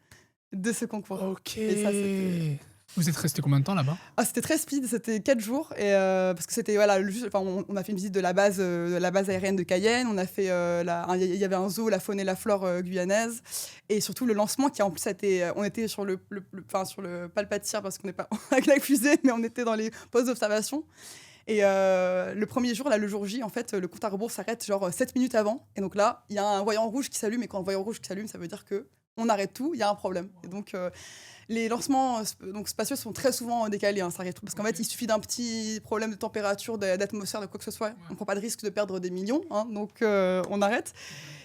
de ce concours. Ok. Et ça, c'était... Vous êtes resté combien de temps là-bas ? C'était très speed, c'était 4 jours. Et, parce que c'était, voilà, on a fait une visite de la base aérienne de Cayenne. On a fait, il y avait un zoo, la faune et la flore guyanaise. Et surtout le lancement qui en plus on était sur pas le pas de tir parce qu'on n'est pas avec la fusée, mais on était dans les postes d'observation. Et le premier jour, là, le jour J, en fait, le compte à rebours s'arrête genre 7 minutes avant. Et donc là, il y a un voyant rouge qui s'allume. Et quand le voyant rouge qui s'allume, ça veut dire qu'on arrête tout, il y a un problème. Et donc... les lancements spatiaux sont très souvent décalés, ça arrive parce qu'en fait, il suffit d'un petit problème de température, d'atmosphère, de quoi que ce soit. On ne prend pas de risque de perdre des millions, donc on arrête.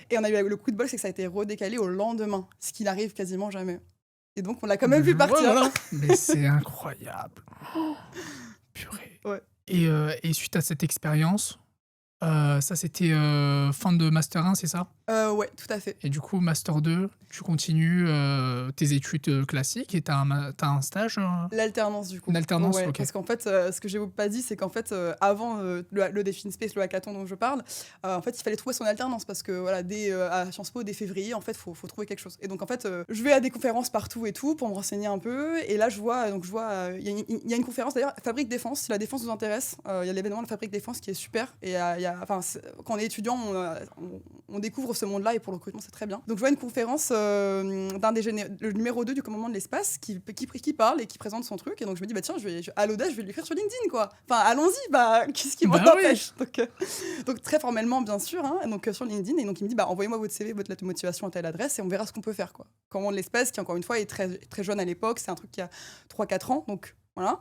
Et on a eu le coup de bol, c'est que ça a été redécalé au lendemain, ce qui n'arrive quasiment jamais. Et donc, on l'a quand même vu partir. Voilà. Mais c'est incroyable. Purée. Ouais. Et suite à cette expérience, ça c'était fin de Master 1, c'est ça ? Ouais, tout à fait. Et du coup, Master 2, tu continues tes études classiques et t'as un stage L'alternance, du coup. Une alternance, ouais, ok. Parce qu'en fait, ce que j'ai pas dit, c'est qu'en fait, avant le défi Space, le hackathon dont je parle, en fait, il fallait trouver son alternance parce que voilà, à Sciences Po, dès février, en fait, faut trouver quelque chose. Et donc, en fait, je vais à des conférences partout et tout pour me renseigner un peu. Et là, je vois, il y a une conférence, d'ailleurs, Fabrique Défense, si la défense vous intéresse, il y a l'événement de Fabrique Défense qui est super. Et quand on est étudiant, on découvre ce monde-là et pour le recrutement, c'est très bien. Donc, je vois une conférence le numéro 2 du commandement de l'espace qui parle et qui présente son truc. Et donc, je me dis, bah tiens, à l'audace, je vais lui écrire sur LinkedIn, quoi. Enfin, allons-y, qu'est-ce qui m'en empêche donc, très formellement, bien sûr, donc sur LinkedIn. Et donc, il me dit, bah envoyez-moi votre CV, votre lettre de motivation à telle adresse et on verra ce qu'on peut faire, quoi. Commandement de l'espace, qui encore une fois est très, très jeune à l'époque, c'est un truc qui a 3-4 ans, donc voilà.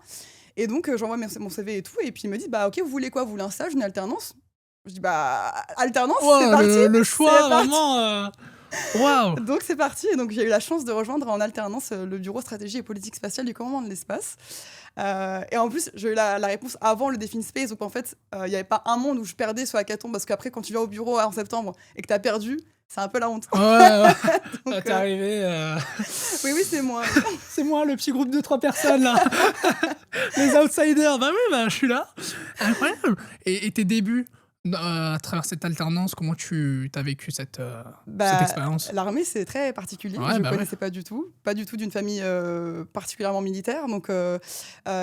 Et donc, j'envoie mon CV et tout. Et puis, il me dit, bah ok, vous voulez quoi ? Vous voulez un stage, une alternance ? Je dis, bah, alternance, c'est parti. Le choix, vraiment. Waouh. Donc c'est parti, et donc j'ai eu la chance de rejoindre en alternance le bureau stratégie et politique spatiale du commandement de l'espace. Et en plus, j'ai eu la réponse avant le défi Space, donc en fait, il n'y avait pas un monde où je perdais ce hackathon, parce qu'après, quand tu viens au bureau en septembre et que tu as perdu, C'est un peu la honte. Ouais. Donc, t'es arrivé. Oui, c'est moi. C'est moi, le petit groupe de 3 personnes, là. Les outsiders. Bah oui, je suis là. Incroyable. Et tes débuts à travers cette alternance, comment tu as vécu cette expérience? L'armée, c'est très particulier. Ouais, Je ne connaissais pas du tout d'une famille particulièrement militaire. Donc,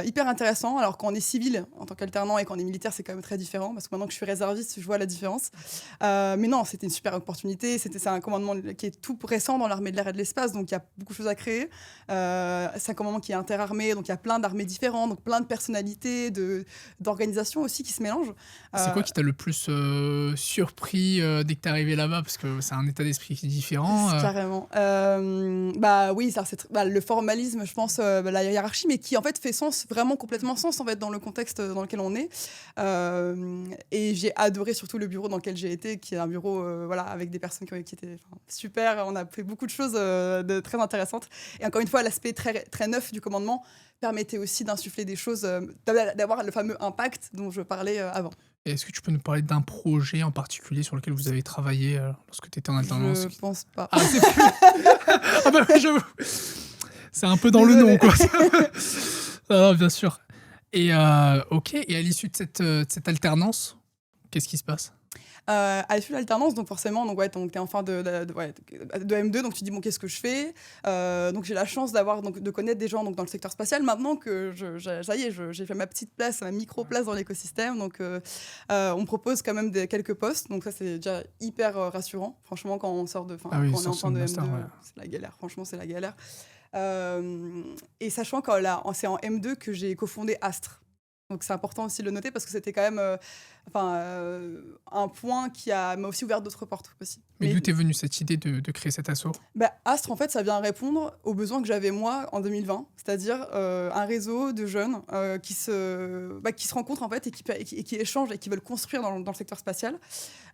hyper intéressant. Alors, quand on est civil en tant qu'alternant et quand on est militaire, c'est quand même très différent. Parce que maintenant que je suis réserviste, je vois la différence. Mais non, c'était une super opportunité. C'est un commandement qui est tout récent dans l'armée de l'air et de l'espace. Donc, il y a beaucoup de choses à créer. C'est un commandement qui est interarmé. Donc, il y a plein d'armées différentes, donc plein de personnalités, d'organisations aussi qui se mélangent. C'est quoi qui t'a le plus surpris dès que t'es arrivé là-bas, parce que c'est un état d'esprit qui est différent. Carrément. Oui, le formalisme, je pense, la hiérarchie, mais qui en fait fait sens, vraiment complètement sens en fait dans le contexte dans lequel on est. Et j'ai adoré surtout le bureau dans lequel j'ai été, qui est un bureau avec des personnes qui étaient super. On a fait beaucoup de choses de très intéressantes. Et encore une fois, l'aspect très, très neuf du commandement permettait aussi d'insuffler des choses, d'avoir le fameux impact dont je parlais avant. Et est-ce que tu peux nous parler d'un projet en particulier sur lequel vous avez travaillé lorsque tu étais en alternance? Je pense pas. Ah, c'est plus... ah bah oui, j'avoue. C'est un peu dans le nom, quoi. Ah, bien sûr. Et ok, et à l'issue de cette alternance, qu'est-ce qui se passe? À l'issue de l'alternance, donc forcément, donc t'es en fin de M2, donc tu te dis bon, qu'est-ce que je fais? Donc j'ai la chance de connaître des gens donc dans le secteur spatial. Maintenant que ça y est, j'ai fait ma petite place, ma micro place dans l'écosystème, donc on me propose quand même quelques postes, donc ça c'est déjà hyper rassurant. Franchement, quand on sort quand on est en fin de M2, c'est la galère. Franchement, c'est la galère. Et sachant que c'est en M2 que j'ai cofondé Astre. Donc c'est important aussi de le noter parce que c'était quand même un point qui m'a aussi ouvert d'autres portes aussi. Mais d'où t'es venue cette idée de créer cet asso? Astre, en fait, ça vient répondre aux besoins que j'avais moi en 2020, c'est-à-dire un réseau de jeunes qui se rencontrent en fait et qui échangent et qui veulent construire dans le secteur spatial,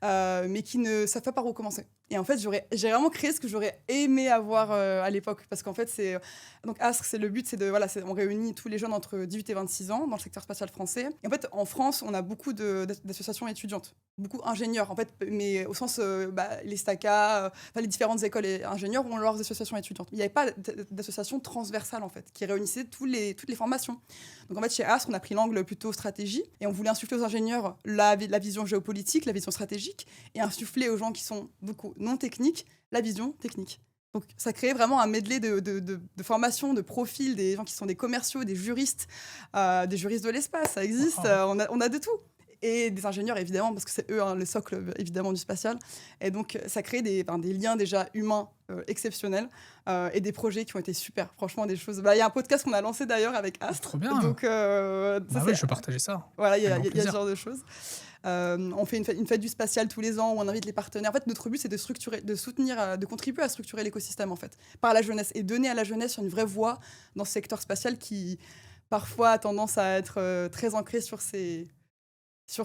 mais qui ne savent pas par où commencer. Et en fait, j'ai vraiment créé ce que j'aurais aimé avoir à l'époque, parce qu'en fait, donc Astre, le but, on réunit tous les jeunes entre 18 et 26 ans dans le secteur spatial français. Et en fait, en France, on a beaucoup d'associations étudiantes, beaucoup ingénieurs, en fait, mais au sens, les STACA, les différentes écoles et ingénieurs ont leurs associations étudiantes. Il n'y avait pas d'association transversale, en fait, qui réunissait toutes les formations. Donc, en fait, chez Astre, on a pris l'angle plutôt stratégie, et on voulait insuffler aux ingénieurs la vision géopolitique, la vision stratégique, et insuffler aux gens qui sont beaucoup non techniques, la vision technique. Donc, ça crée vraiment un medley de formations, de profils, des gens qui sont des commerciaux, des juristes de l'espace, ça existe, on a de tout. Et des ingénieurs, évidemment, parce que c'est eux le socle, évidemment, du spatial. Et donc, ça crée des liens déjà humains exceptionnels et des projets qui ont été super. Franchement, des choses... Il y a un podcast qu'on a lancé, d'ailleurs, avec Astre. Trop bien. Donc, je vais partager ça. Voilà, il y a ce genre de choses. On fait une fête du spatial tous les ans où on invite les partenaires. En fait, notre but, c'est de soutenir, de contribuer à structurer l'écosystème, en fait, par la jeunesse et donner à la jeunesse une vraie voix dans ce secteur spatial qui, parfois, a tendance à être très ancré sur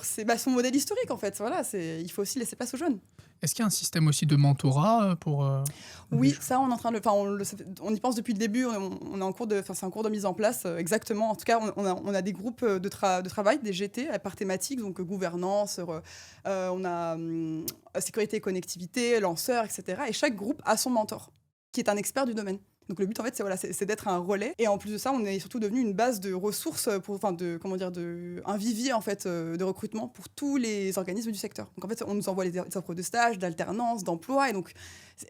son modèle historique, en fait. Voilà, il faut aussi laisser place aux jeunes. Est-ce qu'il y a un système aussi de mentorat pour... Oui, ça, on est en train de on y pense depuis le début. On est en cours c'est en cours de mise en place, exactement. En tout cas, on a des groupes de travail, des GT par thématique, donc gouvernance, on a sécurité et connectivité, lanceurs, etc. Et chaque groupe a son mentor, qui est un expert du domaine. Donc le but, en fait, c'est d'être un relais. Et en plus de ça, on est surtout devenu une base de ressources, un vivier en fait, de recrutement pour tous les organismes du secteur. Donc en fait, on nous envoie les offres de stage, d'alternance, d'emploi. Et donc,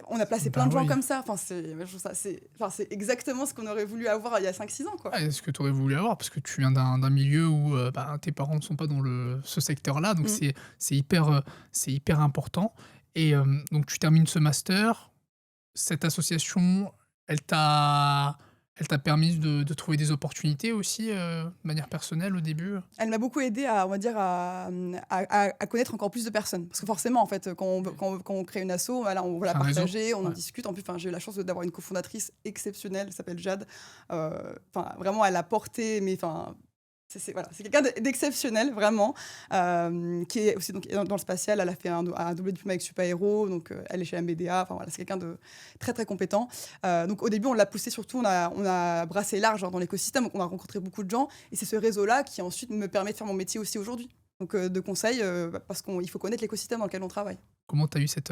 on a placé plein de gens comme ça. C'est exactement ce qu'on aurait voulu avoir il y a 5-6 ans. Quoi. Ce que tu aurais voulu avoir, parce que tu viens d'un milieu où tes parents ne sont pas dans ce secteur-là. Donc c'est hyper important. Et donc tu termines ce master. Cette association... Elle t'a permis de trouver des opportunités aussi, de manière personnelle au début? Elle m'a beaucoup aidée à connaître encore plus de personnes. Parce que forcément, en fait, quand on crée une asso, on va la partager, on en discute. En plus, j'ai eu la chance d'avoir une cofondatrice exceptionnelle, elle s'appelle Jade. Vraiment, elle a porté... C'est quelqu'un d'exceptionnel, vraiment, qui est aussi donc, dans le spatial. Elle a fait un double diplôme avec Super-Héros, donc elle est chez MBDA. C'est quelqu'un de très, très compétent. Donc, au début, on l'a poussé surtout, on a brassé large dans l'écosystème, donc on a rencontré beaucoup de gens. Et c'est ce réseau-là qui, ensuite, me permet de faire mon métier aussi aujourd'hui. Donc, de conseils, parce qu'il faut connaître l'écosystème dans lequel on travaille. Comment tu as eu cette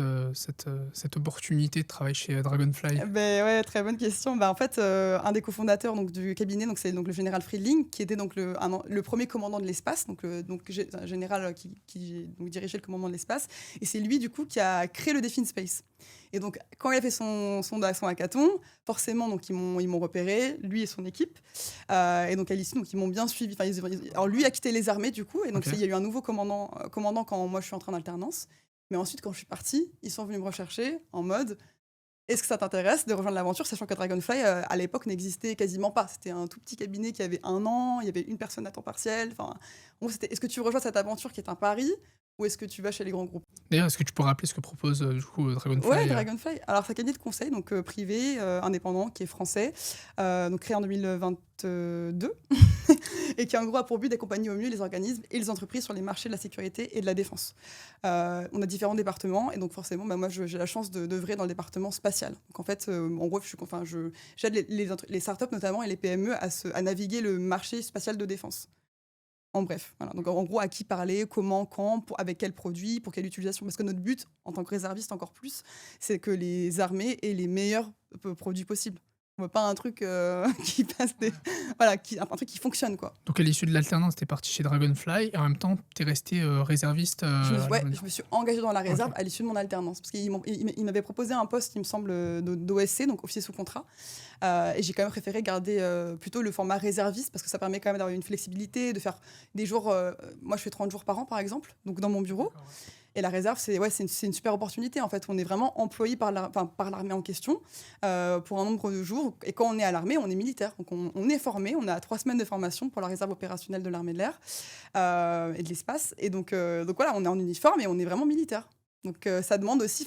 opportunité de travailler chez Dragonfly? Ouais, très bonne question. En fait, un des cofondateurs donc, du cabinet, donc, c'est donc, le général Friedling, qui était donc, le premier commandant de l'espace, donc, un général qui donc, dirigeait le commandement de l'espace. Et c'est lui, du coup, qui a créé le défi Space. Et donc, quand il a fait son hackathon, forcément, donc, ils m'ont repéré, lui et son équipe. Et donc, à l'issue, donc, ils m'ont bien suivi. Alors, lui a quitté les armées, du coup. Et donc, il y a eu un nouveau commandant quand moi, je suis entrée en alternance. Mais ensuite, quand je suis partie, ils sont venus me rechercher en mode est-ce que ça t'intéresse de rejoindre l'aventure, sachant que Dragonfly, à l'époque, n'existait quasiment pas. C'était un tout petit cabinet qui avait 1 an, il y avait une personne à temps partiel. Enfin, c'était est-ce que tu rejoins cette aventure qui est un pari ou est-ce que tu vas chez les grands groupes? D'ailleurs, est-ce que tu peux rappeler ce que propose du coup Dragonfly? Ouais, Dragonfly. Alors, c'est un cabinet de conseil donc, privé, indépendant, qui est français, donc créé en 2022, et qui en gros a pour but d'accompagner au mieux les organismes et les entreprises sur les marchés de la sécurité et de la défense. On a différents départements et donc forcément, moi j'ai la chance d'œuvrer dans le département spatial. Donc en fait, en gros, j'aide les startups notamment et les PME à naviguer le marché spatial de défense. En bref, voilà. Donc en gros, à qui parler, comment, quand, avec quel produit, pour quelle utilisation. Parce que notre but, en tant que réserviste encore plus, c'est que les armées aient les meilleurs produits possibles. On veut pas un truc qui passe voilà, un truc qui fonctionne, quoi. Donc à l'issue de l'alternance, tu es parti chez Dragonfly et en même temps, tu es resté réserviste. Je me suis engagée dans la réserve à l'issue de mon alternance. Parce qu'il m'avait proposé un poste, il me semble, d'OSC, donc officier sous contrat. Et j'ai quand même préféré garder plutôt le format réserviste parce que ça permet quand même d'avoir une flexibilité, de faire des jours. Moi, je fais 30 jours par an, par exemple, donc dans mon bureau. Et la réserve, c'est une super opportunité. En fait, on est vraiment employé par l'armée en question pour un nombre de jours. Et quand on est à l'armée, on est militaire. Donc, on est formé. On a 3 semaines de formation pour la réserve opérationnelle de l'armée de l'air et de l'espace. Et donc voilà, on est en uniforme et on est vraiment militaire. Donc ça demande aussi,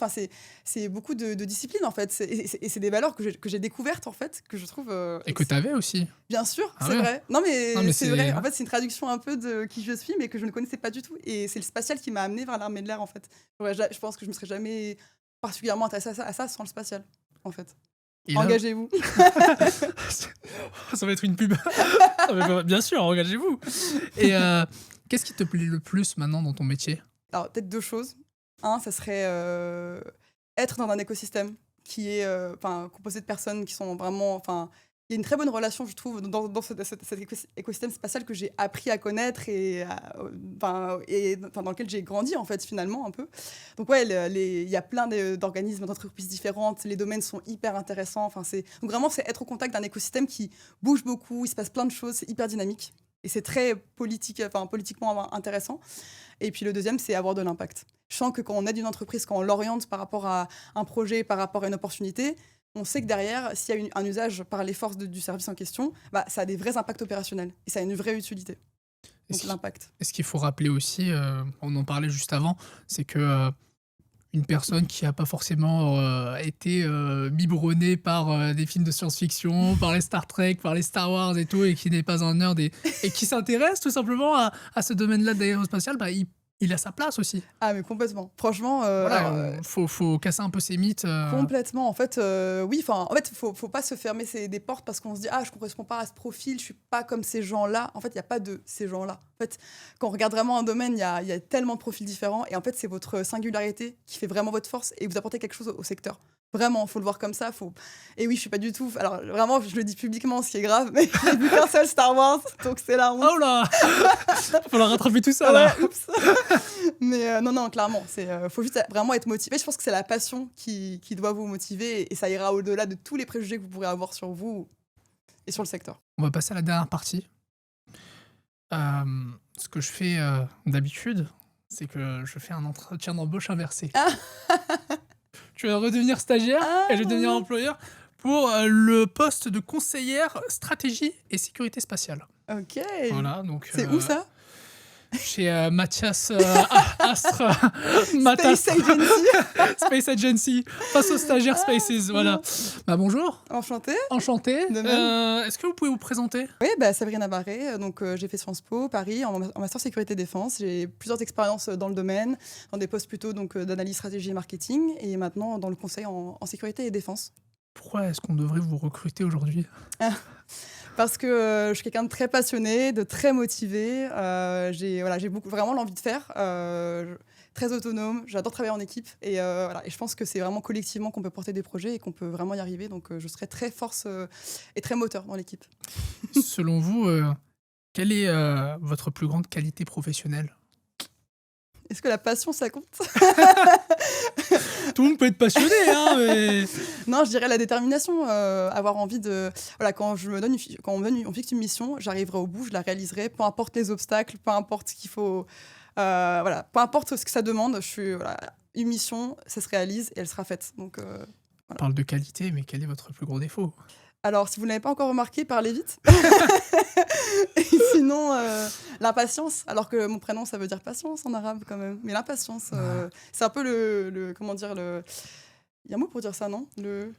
c'est beaucoup de discipline en fait, et c'est des valeurs que j'ai découvertes en fait, que je trouve... et que tu avais aussi. Bien sûr, c'est vrai. Non mais c'est vrai, en fait c'est une traduction un peu de qui je suis, mais que je ne connaissais pas du tout, et c'est le spatial qui m'a amenée vers l'armée de l'air en fait. Ouais, je pense que je me serais jamais particulièrement intéressée à ça sans le spatial en fait. Engagez-vous. Ça va être une pub. Bien sûr, engagez-vous. Et qu'est-ce qui te plaît le plus maintenant dans ton métier? Alors peut-être 2 choses. Un, ça serait être dans un écosystème qui est composé de personnes qui sont vraiment... Il y a une très bonne relation, je trouve, dans cet écosystème spatial que j'ai appris à connaître et dans lequel j'ai grandi, en fait, finalement, un peu. Donc, ouais, il y a plein d'organismes, d'entreprises différentes. Les domaines sont hyper intéressants. Donc, vraiment, c'est être au contact d'un écosystème qui bouge beaucoup. Il se passe plein de choses. C'est hyper dynamique. Et c'est très politiquement intéressant. Et puis, le deuxième, c'est avoir de l'impact. Je sens que quand on aide une entreprise, quand on l'oriente par rapport à un projet, par rapport à une opportunité, on sait que derrière, s'il y a un usage par les forces du service en question, ça a des vrais impacts opérationnels et ça a une vraie utilité. Donc l'impact. Et ce qu'il faut rappeler aussi, on en parlait juste avant, c'est que une personne qui n'a pas forcément été biberonnée par des films de science-fiction, par les Star Trek, par les Star Wars et tout, et qui n'est pas un nerd et qui s'intéresse tout simplement à ce domaine-là de l'aérospatial, il a sa place aussi. Ah mais complètement. Franchement, faut casser un peu ces mythes. Complètement. En fait, oui. En fait, faut pas se fermer des portes parce qu'on se dit je correspond pas à ce profil, je suis pas comme ces gens-là. En fait, il y a pas de ces gens-là. En fait, quand on regarde vraiment un domaine, il y a tellement de profils différents et en fait, c'est votre singularité qui fait vraiment votre force et vous apportez quelque chose au secteur. Vraiment, faut le voir comme ça. Et oui, je suis pas du tout... Alors, vraiment, je le dis publiquement, ce qui est grave, mais j'ai vu qu'un seul Star Wars, donc c'est la honte. Oh là. Il faut la rattraper tout ça, là. Ouais, oups. Mais non, clairement, faut juste vraiment être motivé. Je pense que c'est la passion qui doit vous motiver et ça ira au-delà de tous les préjugés que vous pourrez avoir sur vous et sur le secteur. On va passer à la dernière partie. Ce que je fais d'habitude, c'est que je fais un entretien d'embauche inversé. Tu vas redevenir stagiaire et je vais devenir employeur pour le poste de conseillère stratégie et sécurité spatiale. Ok. Voilà, donc. C'est où ça? Chez Mathias Astre. Space Agency. Face aux stagiaires Spaces. Voilà. Bonjour. Enchanté. De même. Est-ce que vous pouvez vous présenter? Oui, Sabrina Barré. Donc, j'ai fait Sciences Po, Paris, en master sécurité défense. J'ai plusieurs expériences dans le domaine, dans des postes plutôt d'analyse stratégie et marketing, et maintenant dans le conseil en sécurité et défense. Pourquoi est-ce qu'on devrait vous recruter aujourd'hui? Parce que je suis quelqu'un de très passionné, de très motivé. J'ai vraiment l'envie de faire. très autonome, j'adore travailler en équipe et voilà. Et je pense que c'est vraiment collectivement qu'on peut porter des projets et qu'on peut vraiment y arriver. Donc je serai très force et très moteur dans l'équipe. Selon vous, quelle est votre plus grande qualité professionnelle? Est-ce que la passion, ça compte? Tout le monde peut être passionné, hein, mais... Non, je dirais la détermination, avoir envie de... Voilà, quand on fixe une mission, j'arriverai au bout, je la réaliserai, peu importe les obstacles, peu importe ce qu'il faut... voilà, peu importe ce que ça demande, voilà, une mission, ça se réalise et elle sera faite. Donc, On voilà. parle de qualité, mais quel est votre plus gros défaut? Alors, si vous ne l'avez pas encore remarqué, parlez vite. Et sinon, l'impatience, alors que mon prénom, ça veut dire patience en arabe quand même. Mais l'impatience, c'est un peu comment dire, il y a un mot pour dire ça, non? Le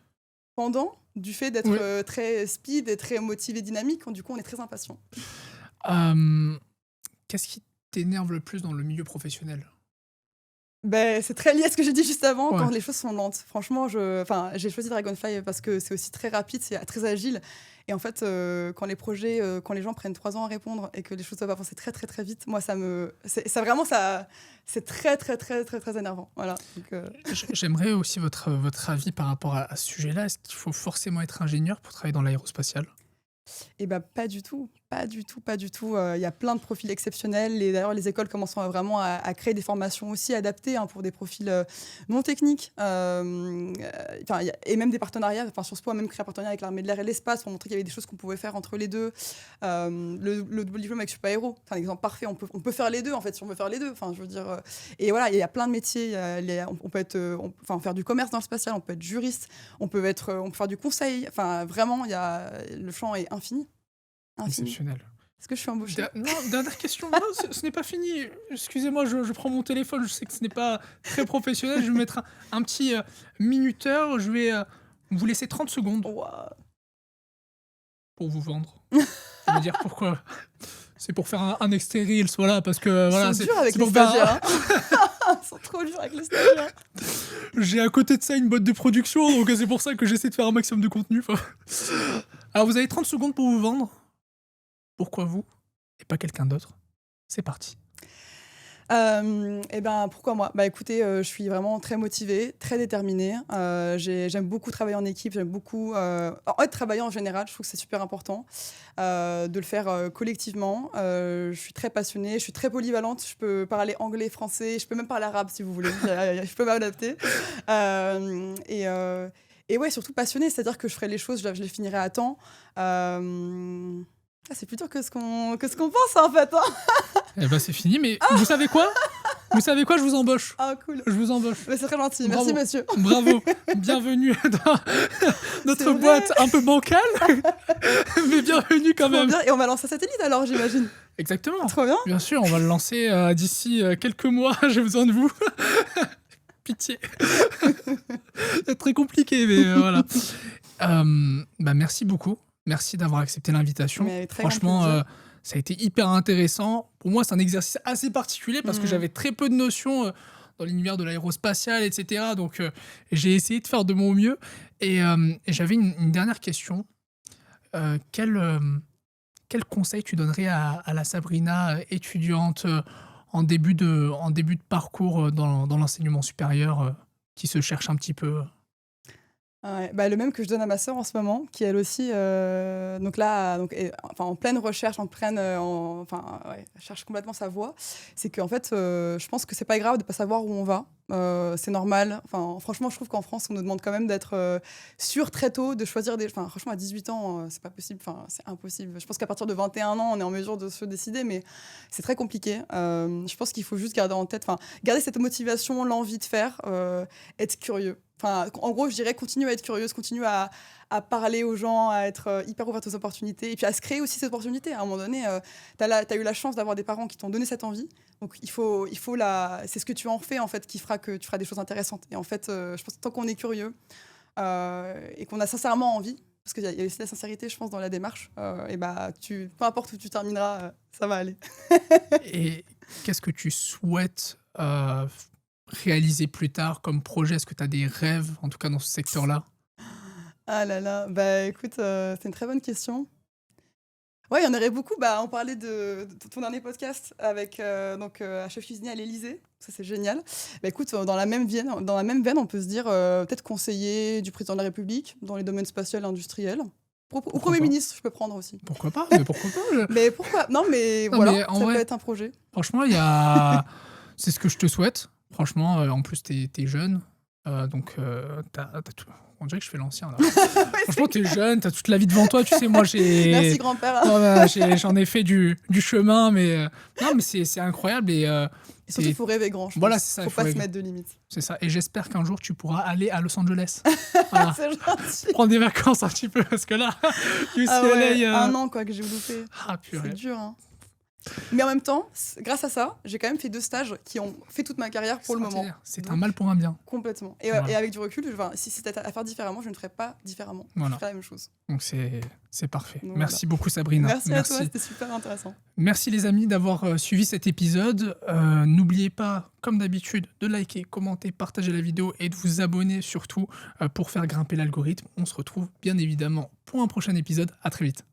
pendant du fait d'être très speed et très motivé, dynamique. Du coup, on est très impatient. Qu'est-ce qui t'énerve le plus dans le milieu professionnel? Ben, c'est très lié à ce que j'ai dit juste avant, Ouais. quand les choses sont lentes. Franchement, j'ai choisi Dragonfly parce que c'est aussi très rapide, c'est très agile. Et en fait, quand les gens prennent 3 ans à répondre et que les choses doivent avancer très très très vite, moi, c'est très très très très très énervant. Voilà. Donc, J'aimerais aussi votre avis par rapport à ce sujet-là. Est-ce qu'il faut forcément être ingénieur pour travailler dans l'aérospatiale? Et bah, pas du tout, pas du tout, pas du tout. Il y a plein de profils exceptionnels et d'ailleurs les écoles commencent vraiment à créer des formations aussi adaptées pour des profils non techniques. Et même des partenariats. Sciences Po a même créé un partenariat avec l'armée de l'air et de l'espace pour montrer qu'il y avait des choses qu'on pouvait faire entre les deux. Le double diplôme avec Super Héros, c'est un exemple parfait. On peut faire les deux en fait si on veut faire les deux. Je veux dire. Et voilà, il y a plein de métiers. On peut faire du commerce dans le spatial, on peut être juriste, on peut faire du conseil. Vraiment, le champ est infini. Exceptionnel. Est-ce que je suis embauchée? Non, dernière question. Non, ce n'est pas fini. Excusez-moi, je prends mon téléphone. Je sais que ce n'est pas très professionnel. Je vais mettre un petit minuteur. Je vais vous laisser 30 secondes Wow. pour vous vendre. Je veux dire pourquoi. C'est pour faire un extrait Reels, voilà, parce que... Voilà, ils sont durs avec les stagiaires. Ils sont trop durs avec les stagiaires. J'ai à côté de ça une boîte de production, donc c'est pour ça que j'essaie de faire un maximum de contenu. Alors, vous avez 30 secondes pour vous vendre. Pourquoi vous et pas quelqu'un d'autre? C'est parti. Et ben pourquoi moi? Bah écoutez, je suis vraiment très motivée, très déterminée. J'aime beaucoup travailler en équipe, j'aime beaucoup travailler en général, je trouve que c'est super important de le faire collectivement. Je suis très passionnée, je suis très polyvalente, je peux parler anglais, français, je peux même parler arabe si vous voulez, je peux m'adapter. Et ouais, surtout passionnée, c'est-à-dire que je ferai les choses, je les finirai à temps. C'est plus dur que ce qu'on pense en fait. Eh ben c'est fini, mais vous savez quoi? Vous savez quoi? Je vous embauche. Ah cool. Je vous embauche. Mais c'est très gentil, Bravo. merci monsieur. Bravo, bienvenue dans notre boîte un peu bancale, mais bienvenue quand même. Bien. Et on va lancer un satellite alors, j'imagine. Exactement. Trop bien. Bien sûr, on va le lancer d'ici quelques mois. J'ai besoin de vous. Pitié. C'est très compliqué, mais voilà. Merci beaucoup. Merci d'avoir accepté l'invitation. Franchement, ça a été hyper intéressant. Pour moi, c'est un exercice assez particulier parce que j'avais très peu de notions dans l'univers de l'aérospatial, etc. Donc, j'ai essayé de faire de mon mieux. Et j'avais une dernière question. Quel conseil tu donnerais à la Sabrina étudiante en début de parcours dans l'enseignement supérieur qui se cherche un petit peu? Ouais, le même que je donne à ma sœur en ce moment, qui elle aussi, en pleine recherche, elle cherche complètement sa voie. C'est qu'en fait, je pense que c'est pas grave de pas savoir où on va. C'est normal. Franchement, je trouve qu'en France, on nous demande quand même d'être sûr très tôt, de choisir franchement, à 18 ans, c'est pas possible. C'est impossible. Je pense qu'à partir de 21 ans, on est en mesure de se décider, mais c'est très compliqué. Je pense qu'il faut juste garder en tête, garder cette motivation, l'envie de faire, être curieux. En gros, je dirais continuer à être curieuse, continuer à parler aux gens, à être hyper ouverte aux opportunités et puis à se créer aussi ces opportunités. À un moment donné, tu as eu la chance d'avoir des parents qui t'ont donné cette envie. Donc, c'est ce que tu en fais, en fait, qui fera que tu feras des choses intéressantes. Et en fait, je pense que tant qu'on est curieux et qu'on a sincèrement envie, parce qu'il y a aussi la sincérité, je pense, dans la démarche, peu importe où tu termineras, ça va aller. Et qu'est-ce que tu souhaites réaliser plus tard comme projet? Est-ce que tu as des rêves, en tout cas dans ce secteur-là? Ah là là, écoute, c'est une très bonne question. Ouais, il y en aurait beaucoup. Bah, on parlait de ton dernier podcast avec un chef cuisinier à l'Élysée. Ça, c'est génial. Bah, écoute, dans la même veine, on peut se dire peut-être conseiller du président de la République dans les domaines spatial et industriels. Ou Premier ministre, je peux prendre aussi. Pourquoi pas? Mais pourquoi pas? Mais pourquoi? Non, mais voilà, ça peut être un projet. Franchement, c'est ce que je te souhaite. Franchement, en plus, t'es jeune. Donc, t'as tout. On dirait que je fais l'ancien, là. Franchement, t'es jeune, t'as toute la vie devant toi. Tu sais, moi, j'ai... Merci, grand-père. J'en ai fait du chemin, mais... Non, mais c'est incroyable. Et surtout, il faut rêver grand, je voilà, pense. C'est ça. Faut pas se mettre de limites. C'est ça. Et j'espère qu'un jour, tu pourras aller à Los Angeles. Voilà. C'est gentil. Prendre des vacances un petit peu, parce que là, UCLA... un an, quoi, que j'ai loupé. Ah, purée. C'est dur, hein. Mais en même temps, grâce à ça, j'ai quand même fait 2 stages qui ont fait toute ma carrière pour le moment. C'est un mal pour un bien. Complètement. Et avec du recul, si c'était à faire différemment, je ne ferais pas différemment. Voilà. Je ferais la même chose. Donc c'est parfait. Donc, merci beaucoup, Sabrina. Merci à toi, c'était super intéressant. Merci les amis d'avoir suivi cet épisode. N'oubliez pas, comme d'habitude, de liker, commenter, partager la vidéo et de vous abonner surtout pour faire grimper l'algorithme. On se retrouve bien évidemment pour un prochain épisode. À très vite.